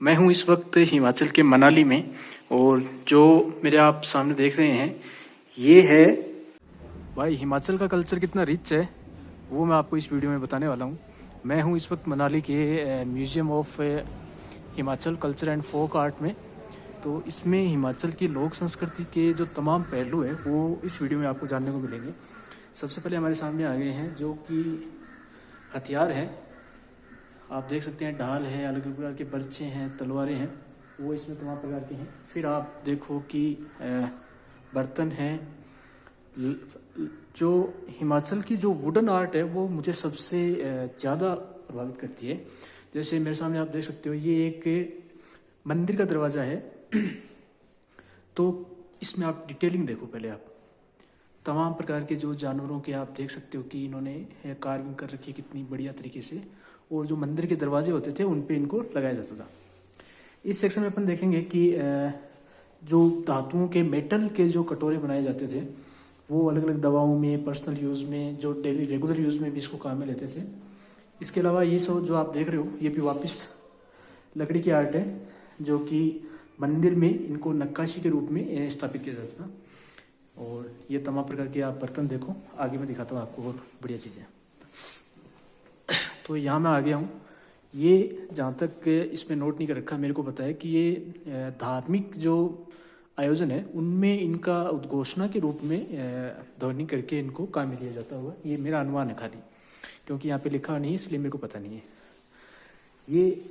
मैं हूँ इस वक्त हिमाचल के मनाली में। और जो मेरे आप सामने देख रहे हैं ये है भाई, हिमाचल का कल्चर कितना रिच है वो मैं आपको इस वीडियो में बताने वाला हूँ। मैं हूँ इस वक्त मनाली के museum of Himachal culture and folk art में। तो इसमें हिमाचल की लोक संस्कृति के जो तमाम पहलू हैं वो इस वीडियो में आपको जानने को मिलेंगे। सबसे पहले हमारे सामने आ गए हैं जो कि हथियार हैं। आप देख सकते हैं ढाल है, अलग अलग प्रकार के बर्छे हैं, तलवारें हैं, वो इसमें तमाम प्रकार के हैं। फिर आप देखो कि बर्तन हैं। जो हिमाचल की जो वुडन आर्ट है वो मुझे सबसे ज़्यादा प्रभावित करती है। जैसे मेरे सामने आप देख सकते हो ये एक मंदिर का दरवाज़ा है। तो इसमें आप डिटेलिंग देखो, पहले आप तमाम प्रकार के जो जानवरों के आप देख सकते हो कि इन्होंने कार्विंग कर रखी है कितनी बढ़िया तरीके से। और जो मंदिर के दरवाजे होते थे उन पे इनको लगाया जाता था। इस सेक्शन में अपन देखेंगे कि जो धातुओं के मेटल के जो कटोरे बनाए जाते थे वो अलग अलग दवाओं में, पर्सनल यूज़ में, जो डेली रेगुलर यूज़ में भी इसको काम में लेते थे। इसके अलावा ये सब जो आप देख रहे हो ये भी वापस लकड़ी की आर्ट है जो कि मंदिर में इनको नक्काशी के रूप में स्थापित किया जाता था। और ये तमाम प्रकार के आप बर्तन देखो, आगे मैं दिखाता हूँ आपको और बढ़िया चीज़ें। तो यहाँ मैं आ गया हूँ। ये जहाँ तक इसमें नोट नहीं कर रखा, मेरे को पता है कि ये धार्मिक जो आयोजन है उनमें इनका उद्घोषणा के रूप में ध्वनि करके इनको काम में लिया जाता होगा। ये मेरा अनुमान है खाली, क्योंकि यहाँ पे लिखा नहीं है इसलिए मेरे को पता नहीं है। ये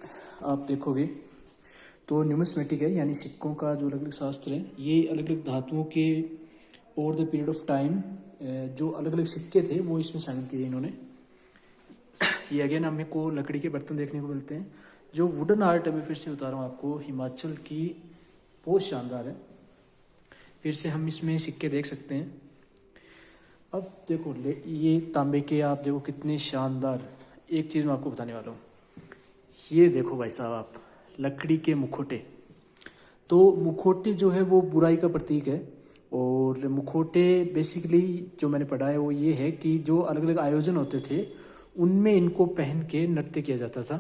आप देखोगे तो न्यूमिस्मेटिक है, यानी सिक्कों का जो अलग अलग शास्त्र है। ये अलग अलग धातुओं के over the period of time जो अलग अलग सिक्के थे वो इसमें शामिल किए इन्होंने। ये अगेन हमें को लकड़ी के बर्तन देखने को मिलते हैं। जो वुडन आर्ट है मैं फिर से बता रहा हूँ आपको, हिमाचल की बहुत शानदार है। फिर से हम इसमें सिक्के देख सकते हैं। अब देखो ये तांबे के आप देखो कितने शानदार। एक चीज़ मैं आपको बताने वाला हूँ, ये देखो भाई साहब आप, लकड़ी के मुखौटे। तो मुखौटे जो है वो बुराई का प्रतीक है। और मुखौटे बेसिकली जो मैंने पढ़ा है वो ये है कि जो अलग अलग आयोजन होते थे उनमें इनको पहन के नृत्य किया जाता था।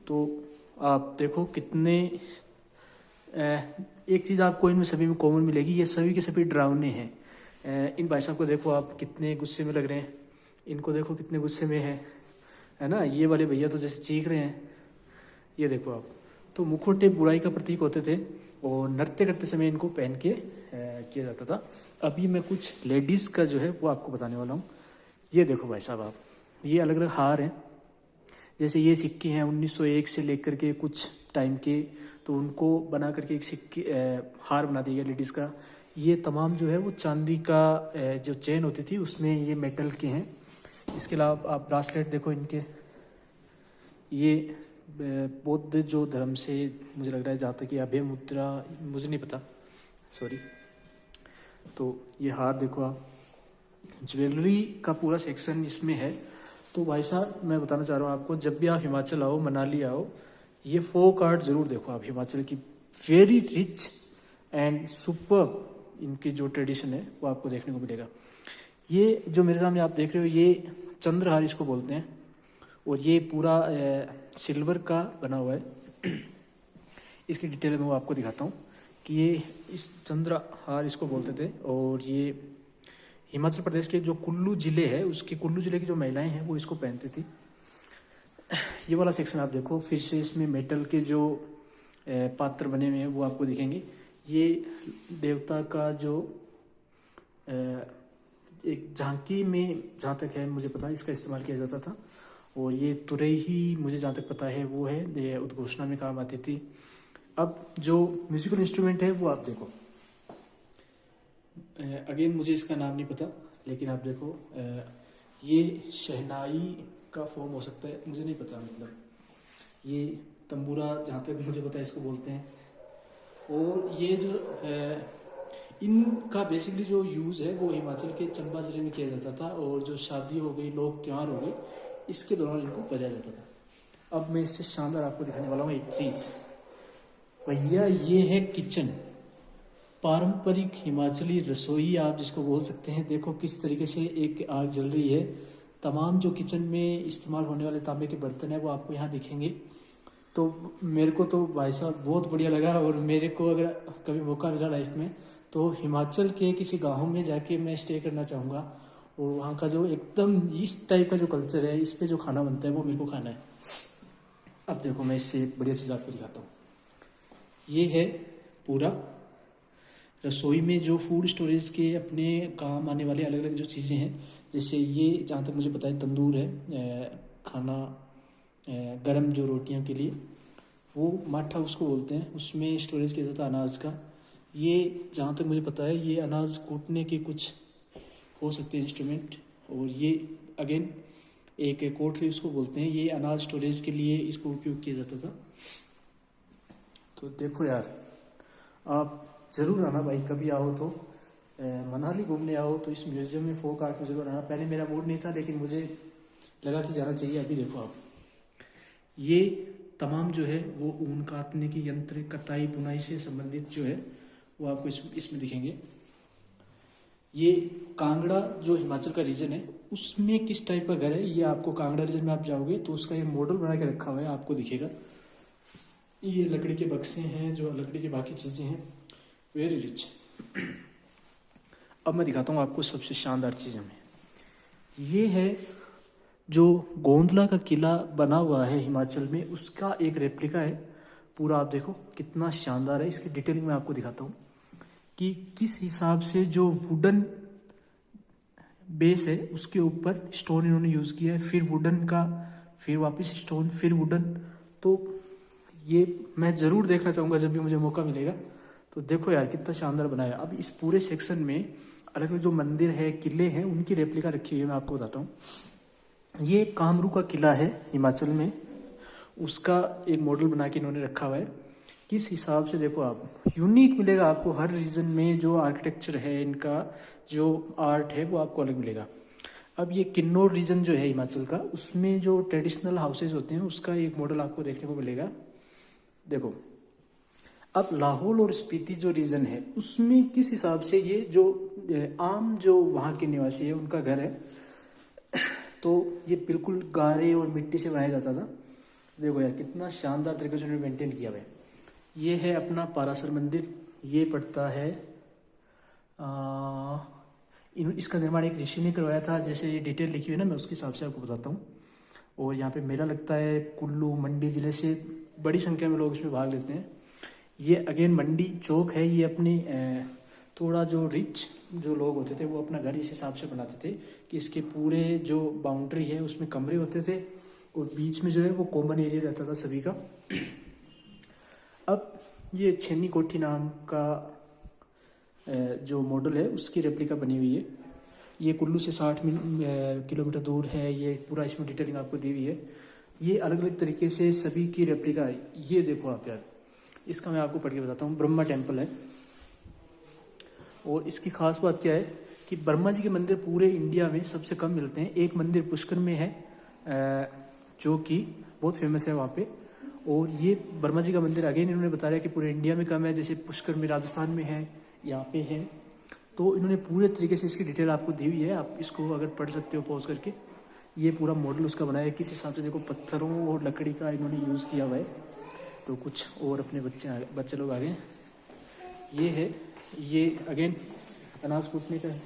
तो आप देखो कितने एक चीज़ आपको इनमें सभी में कॉमन मिलेगी, ये सभी के सभी डरावने हैं। इन भाई साहब को देखो आप कितने गुस्से में लग रहे हैं, इनको देखो कितने गुस्से में है ना। ये वाले भैया तो जैसे चीख रहे हैं, ये देखो आप। तो मुखौटे बुराई का प्रतीक होते थे और नृत्य करते समय इनको पहन के किया जाता था। अभी मैं कुछ लेडीज़ का जो है वो आपको बताने वाला हूँ। ये देखो भाई साहब आप, ये अलग अलग हार हैं। जैसे ये सिक्के हैं 1901 से लेकर के कुछ टाइम के, तो उनको बना करके एक सिक्के हार बना दिया गया लेडीज़ का। ये तमाम जो है वो चांदी का जो चेन होती थी उसमें ये मेटल के हैं। इसके अलावा आप ब्रासलेट देखो इनके, ये बौद्ध जो धर्म से मुझे लग रहा है, जहाँ तक ये अभय मुद्रा मुझे नहीं पता, सॉरी। तो ये हार देखो आप, ज्वेलरी का पूरा सेक्शन इसमें है। तो भाई साहब मैं बताना चाह रहा हूँ आपको, जब भी आप हिमाचल आओ, मनाली आओ, ये फोक आर्ट ज़रूर देखो आप। हिमाचल की वेरी रिच एंड सुपर इनकी जो ट्रेडिशन है वो आपको देखने को मिलेगा। ये जो मेरे सामने आप देख रहे हो ये चंद्रहार इसको बोलते हैं। और ये पूरा सिल्वर का बना हुआ है। इसकी डिटेल में वो आपको दिखाता हूँ कि ये इस चंद्रहार इसको बोलते थे। और ये हिमाचल प्रदेश के जो कुल्लू ज़िले है उसके कुल्लू ज़िले की जो महिलाएं हैं वो इसको पहनती थी। ये वाला सेक्शन आप देखो, फिर से इसमें मेटल के जो पात्र बने हुए हैं वो आपको दिखेंगे। ये देवता का जो एक झांकी में, जहाँ तक है मुझे पता है, इसका इस्तेमाल किया जाता था। और ये तुरई ही मुझे जहाँ तक पता है वो है उद्घोषणा में काम आती थी। अब जो म्यूजिकल इंस्ट्रूमेंट है वो आप देखो, अगेन मुझे इसका नाम नहीं पता, लेकिन आप देखो ये शहनाई का फॉर्म हो सकता है, मुझे नहीं पता। मतलब ये तंबूरा जहाँ तक मुझे पता है इसको बोलते हैं। और ये जो इनका बेसिकली जो यूज़ है वो हिमाचल के चंबा ज़िले में किया जाता था। और जो शादी हो गई, लोक त्यौहार हो गए, इसके दौरान इनको बजाया जाता था। अब मैं इससे शानदार आपको दिखाने वाला हूँ एक चीज़ भैया, ये है किचन, पारंपरिक हिमाचली रसोई आप जिसको बोल सकते हैं। देखो किस तरीके से एक आग जल रही है। तमाम जो किचन में इस्तेमाल होने वाले तांबे के बर्तन है वो आपको यहाँ दिखेंगे। तो मेरे को तो भाई साहब बहुत बढ़िया लगा। और मेरे को अगर कभी मौका मिला लाइफ में तो हिमाचल के किसी गाँव में जाके मैं स्टे करना चाहूँगा। और वहाँ का जो एकदम इस टाइप का जो कल्चर है, इस पे जो खाना बनता है वो मेरे को खाना है। अब देखो मैं इससे एक बढ़िया चीज़ आपको दिखाता हूँ। ये है पूरा रसोई में जो फूड स्टोरेज के अपने काम आने वाले अलग अलग जो चीज़ें हैं। जैसे ये जहाँ तक मुझे पता है तंदूर है, खाना गरम जो रोटियों के लिए, वो माठा उसको बोलते हैं, उसमें स्टोरेज किया जाता है अनाज का। ये जहाँ तक मुझे पता है ये अनाज कूटने के कुछ हो सकते हैं इंस्ट्रूमेंट। और ये अगेन एक कोठरी उसको बोलते हैं, ये अनाज स्टोरेज के लिए इसको उपयोग किया जाता था। तो देखो यार, आप ज़रूर आना भाई, कभी आओ तो मनाली घूमने आओ तो इस म्यूज़ियम में, फोक आर्ट में ज़रूर आना। पहले मेरा मूड नहीं था लेकिन मुझे लगा कि जाना चाहिए। अभी देखो आप, ये तमाम जो है वो ऊन काटने की यंत्र, कताई बुनाई से संबंधित जो है वो आपको इसमें दिखेंगे। ये कांगड़ा जो हिमाचल का रीजन है उसमें किस टाइप का घर है, ये आपको कांगड़ा रीजन में आप जाओगे तो उसका ये मॉडल बना के रखा हुआ है, आपको दिखेगा। ये लकड़ी के बक्से हैं, जो लकड़ी की बाकी चीज़ें हैं, वेरी रिच। अब मैं दिखाता हूँ आपको सबसे शानदार चीज़ हमें। ये है जो गोंदला का किला बना हुआ है हिमाचल में, उसका एक रेप्लिका है पूरा। आप देखो कितना शानदार है। इसकी डिटेलिंग मैं आपको दिखाता हूँ कि किस हिसाब से जो वुडन बेस है उसके ऊपर स्टोन इन्होंने यूज़ किया है, फिर वुडन का, फिर वापस स्टोन, फिर वुडन। तो ये मैं ज़रूर देखना चाहूँगा जब भी मुझे मौका मिलेगा। तो देखो यार कितना शानदार बनाया। अब इस पूरे सेक्शन में अलग अलग जो मंदिर है, किले हैं, उनकी रेप्लिका रखी हुई है। मैं आपको बताता हूँ, ये कामरू का किला है हिमाचल में, उसका एक मॉडल बना के इन्होंने रखा हुआ है। किस हिसाब से देखो आप, यूनिक मिलेगा आपको हर रीजन में। जो आर्किटेक्चर है इनका, जो आर्ट है वो आपको अलग मिलेगा। अब ये किन्नौर रीजन जो है हिमाचल का, उसमें जो ट्रेडिशनल हाउसेज होते हैं उसका एक मॉडल आपको देखने को मिलेगा। देखो अब लाहौल और स्पीति जो रीजन है उसमें किस हिसाब से ये जो आम जो वहाँ के निवासी है उनका घर है, तो ये बिल्कुल गारे और मिट्टी से बनाया जाता था। देखो यार कितना शानदार तरीके से उन्होंने मेंटेन किया हुआ है। ये है अपना पारासर मंदिर, ये पड़ता है इसका निर्माण एक ऋषि ने करवाया था। जैसे ये डिटेल लिखी हुई है ना, मैं उसके हिसाब से आपको बताता हूँ। और यहाँ पे मेला लगता है, कुल्लू मंडी ज़िले से बड़ी संख्या में लोग इसमें भाग लेते हैं। ये अगेन मंडी चौक है। ये अपनी थोड़ा जो रिच जो लोग होते थे वो अपना घर इस हिसाब से बनाते थे कि इसके पूरे जो बाउंड्री है उसमें कमरे होते थे और बीच में जो है वो कॉमन एरिया रहता था सभी का। अब ये छेनी कोठी नाम का जो मॉडल है उसकी रेप्लिका बनी हुई है। ये कुल्लू से 60 किलोमीटर दूर है। ये पूरा इसमें डिटेलिंग आपको दी हुई है। ये अलग अलग तरीके से सभी की रेप्लिका है। ये देखो आप यार, इसका मैं आपको पढ़ के बताता हूँ। ब्रह्मा टेम्पल है और इसकी खास बात क्या है कि ब्रह्मा जी के मंदिर पूरे इंडिया में सबसे कम मिलते हैं। एक मंदिर पुष्कर में है जो कि बहुत फेमस है वहाँ पे। और ये ब्रह्मा जी का मंदिर अगेन इन्होंने बताया कि पूरे इंडिया में कम है। जैसे पुष्कर में राजस्थान में है, यहाँ पे है। तो इन्होंने पूरे तरीके से इसकी डिटेल आपको दी हुई है। आप इसको अगर पढ़ सकते हो पॉज करके। ये पूरा मॉडल उसका बनाया है किस हिसाब से। देखो पत्थरों और लकड़ी का इन्होंने यूज़ किया हुआ है। तो कुछ और अपने बच्चे लोग आ गए। ये है, ये अगेन अनाज कूटने का है।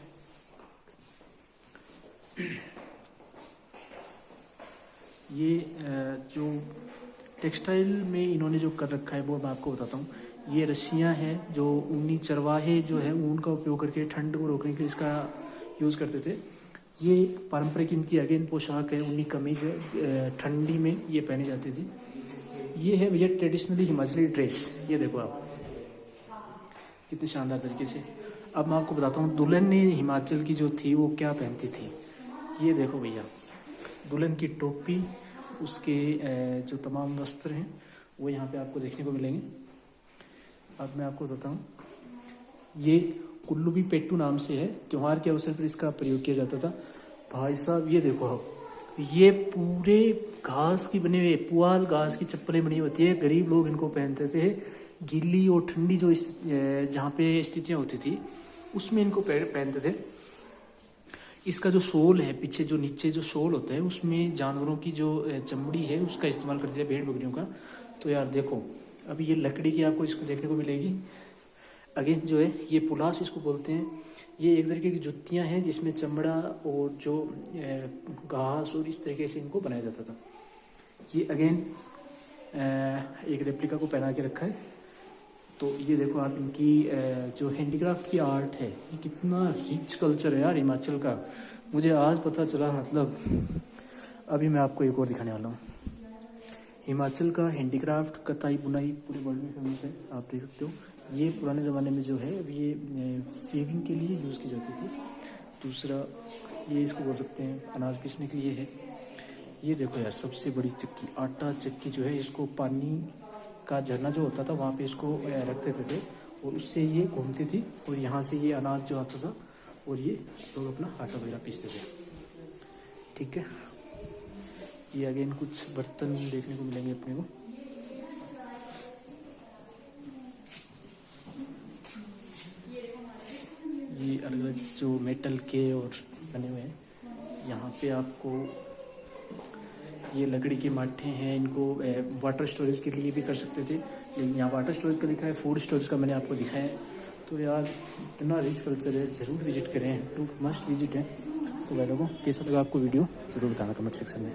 ये जो टेक्सटाइल में इन्होंने जो कर रखा है वो मैं आपको बताता हूँ। ये रस्सियाँ हैं जो ऊनी चरवाहे जो है ऊन का उपयोग करके ठंड को रोकने के लिए इसका यूज़ करते थे। ये पारंपरिक इनकी अगेन पोशाक है, ऊनी कमीज है, ठंडी में ये पहनी जाती थी। ये है भैया ट्रेडिशनली हिमाचली ड्रेस। ये देखो आप कितने शानदार तरीके से। अब मैं आपको बताता हूँ दुल्हन ने हिमाचल की जो थी वो क्या पहनती थी। ये देखो भैया, दुल्हन की टोपी, उसके जो तमाम वस्त्र हैं वो यहाँ पे आपको देखने को मिलेंगे। अब मैं आपको बताता हूँ, ये कुल्लूबी पेट्टू नाम से है। त्यौहार के अवसर पर इसका प्रयोग किया जाता था। भाई साहब ये देखो आप, ये पूरे घास की बनी हुई, पुआल घास की चप्पलें बनी होती है। गरीब लोग इनको पहनते थे। गीली और ठंडी जो जहाँ पे स्थितियाँ होती थी उसमें इनको पहनते थे। इसका जो सोल है, पीछे जो नीचे जो सोल होता है उसमें जानवरों की जो चमड़ी है उसका इस्तेमाल करते थे, भेड़ बकरियों का। तो तो यार देखो, अभी ये लकड़ी की आपको इसको देखने को मिलेगी। अगेन जो है ये पुलास इसको बोलते हैं। ये एक तरीके की जुत्तियाँ हैं जिसमें चमड़ा और जो घास और इस तरीके से इनको बनाया जाता था। ये अगेन एक रेप्लिका को पहना के रखा है। तो ये देखो आप, इनकी जो हैंडीक्राफ्ट की आर्ट है, ये कितना रिच कल्चर है यार हिमाचल का, मुझे आज पता चला। मतलब अभी मैं आपको एक और दिखाने वाला हूँ। हिमाचल का हैंडीक्राफ्ट, कताई बुनाई पूरे वर्ल्ड में फेमस है, आप देख सकते हो। ये पुराने ज़माने में जो है, अब ये सेविंग के लिए यूज़ की जाती थी। दूसरा ये इसको बोल सकते हैं अनाज पीसने के लिए है। ये देखो यार, सबसे बड़ी चक्की, आटा चक्की जो है, इसको पानी का झरना जो होता था वहाँ पे इसको रख देते थे और उससे ये घूमती थी और यहाँ से ये अनाज जो आता था और ये लोग अपना आटा वगैरह पीसते थे। ठीक है, ये अगेन कुछ बर्तन देखने को मिलेंगे अपने को। ये अलग अलग जो मेटल के और बने हुए हैं। यहाँ पे आपको ये लकड़ी के माठे हैं, इनको वाटर स्टोरेज के लिए भी कर सकते थे, लेकिन यहाँ वाटर स्टोरेज का लिखा है, फूड स्टोरेज का मैंने आपको दिखाया है। तो यार इतना रिच कल्चर है, ज़रूर विजिट करें, टू मस्ट विजिट है। तो भाई लोगों, कैसा लगा आपको वीडियो ज़रूर बताना कमेंट सेक्शन में।